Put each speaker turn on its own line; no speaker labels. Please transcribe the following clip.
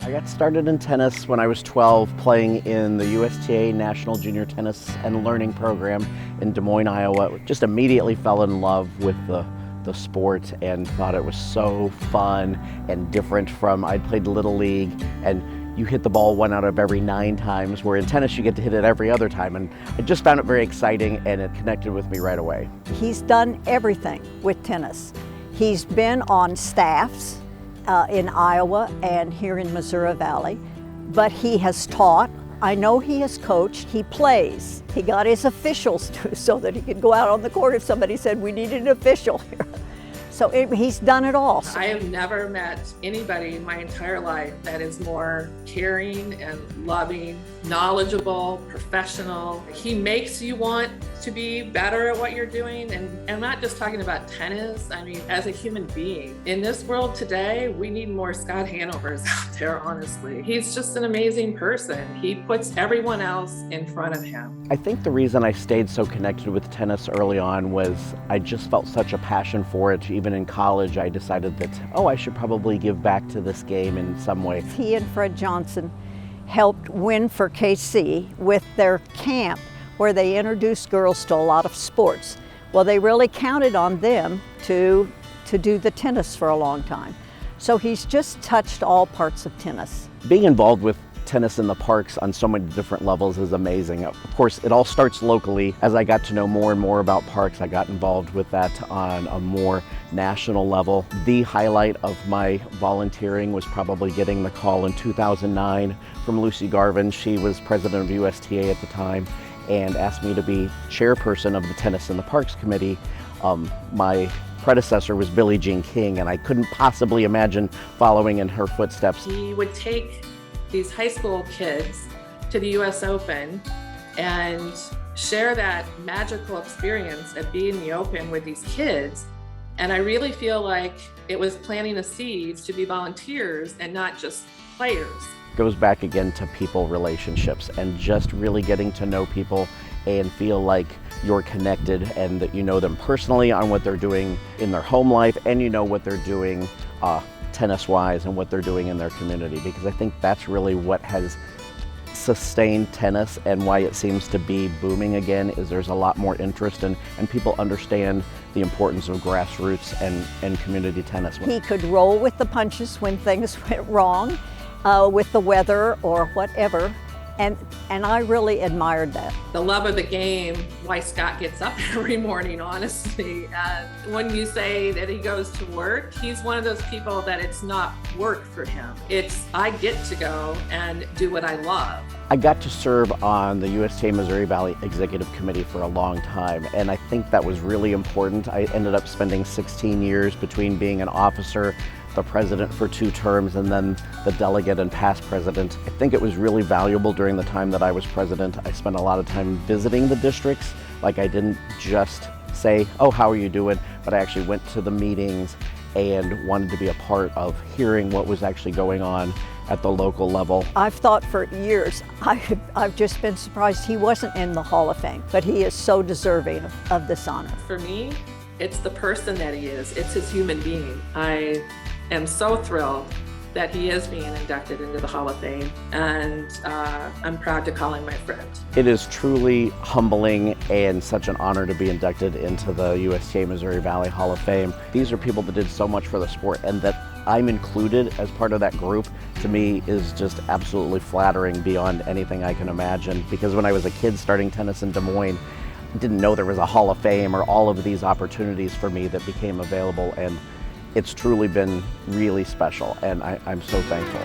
I got started in tennis when I was 12, playing in the USTA National Junior Tennis and Learning Program in Des Moines, Iowa. Just immediately fell in love with the sport and thought it was so fun and different from, I'd played Little League, and you hit the ball 1 out of every 9 times, where in tennis you get to hit it every other time. And I just found it very exciting, and it connected with me right away.
He's done everything with tennis. He's been on staffs in Iowa and here in Missouri Valley, but he has taught. I know he has coached. He plays. He got his officials too, so that he could go out on the court if somebody said we needed an official here. So he's done it all.
I have never met anybody in my entire life that is more caring and loving, knowledgeable, professional. He makes you want to be better at what you're doing. And I'm not just talking about tennis. I mean, as a human being. In this world today, we need more Scott Hanovers out there, honestly. He's just an amazing person. He puts everyone else in front of him.
I think the reason I stayed so connected with tennis early on was I just felt such a passion for it. Even in college, I decided that, I should probably give back to this game in some way.
He and Fred Johnson helped win for KC with their camp where they introduced girls to a lot of sports. Well, they really counted on them to do the tennis for a long time. So he's just touched all parts of tennis.
Being involved with tennis in the parks on so many different levels is amazing. Of course, it all starts locally. As I got to know more and more about parks, I got involved with that on a more national level. The highlight of my volunteering was probably getting the call in 2009 from Lucy Garvin. She was president of USTA at the time and asked me to be chairperson of the Tennis in the Parks Committee. My predecessor was Billie Jean King, and I couldn't possibly imagine following in her footsteps.
He would take these high school kids to the US Open and share that magical experience of being in the Open with these kids. And I really feel like it was planting a seed to be volunteers and not just players.
Goes back again to people relationships and just really getting to know people and feel like you're connected and that you know them personally on what they're doing in their home life, and you know what they're doing tennis-wise and what they're doing in their community, because I think that's really what has sustained tennis and why it seems to be booming again. Is there's a lot more interest and people understand the importance of grassroots and community tennis.
He could roll with the punches when things went wrong with the weather or whatever. And I really admired that.
The love of the game, why Scott gets up every morning, honestly. When you say that he goes to work, he's one of those people that it's not work for him. It's, I get to go and do what I love.
I got to serve on the USTA Missouri Valley Executive Committee for a long time, and I think that was really important. I ended up spending 16 years between being an officer, the president for 2 terms, and then the delegate and past president. I think it was really valuable during the time that I was president. I spent a lot of time visiting the districts. Like, I didn't just say, how are you doing? But I actually went to the meetings and wanted to be a part of hearing what was actually going on at the local level.
I've thought for years, I've just been surprised he wasn't in the Hall of Fame, but he is so deserving of this honor.
For me, it's the person that he is. It's his human being. I am so thrilled that he is being inducted into the Hall of Fame, and I'm proud to call him my friend.
It is truly humbling and such an honor to be inducted into the USTA Missouri Valley Hall of Fame. These are people that did so much for the sport, and that I'm included as part of that group, to me, is just absolutely flattering beyond anything I can imagine. Because when I was a kid starting tennis in Des Moines, I didn't know there was a Hall of Fame or all of these opportunities for me that became available, and it's truly been really special, and I'm so thankful.